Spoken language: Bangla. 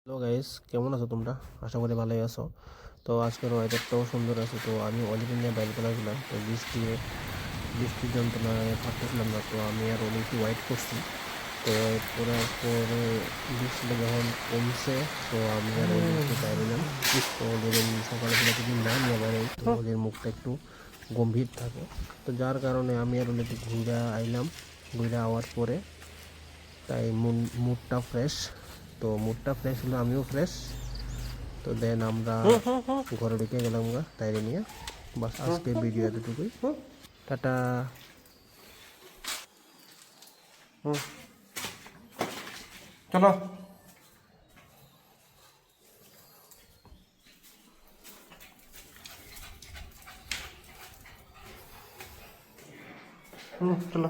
হ্যালো গাইস, কেমন আছো তোমরা? আশা করি ভালোই আছো। তো আজকের ওয়েদারটাও সুন্দর আছে। তো আমি অলিকে নিয়ে বাইরে চলে আসলাম। তো বৃষ্টির যন্ত্রণায় পারতেছিলাম না, তো আমি আর অলি একটু ওয়েট করছি। তো ওয়েট করার পরে বৃষ্টিটা যখন কমছে, তো আমি আর অলি একটু বাইরে এলাম। তো অলির সকালবেলা যদি না নিয়ে বাইরে, তো অলির মুখটা একটু গম্ভীর থাকে। তো যার কারণে আমি আর অলি একটু ঘুরে আইলাম। ঘুরে আওয়ার পরে তাই মুডটা ফ্রেশ। তো মুডটা ফ্রেশ হলো, আমিও ফ্রেশ। তো দেন আমরা ঘরে ঢুকে গেলাম গা তাইরে নিয়ে। বাস আজকে ভিডিও এতটুকুই। টাটা। চলো চলো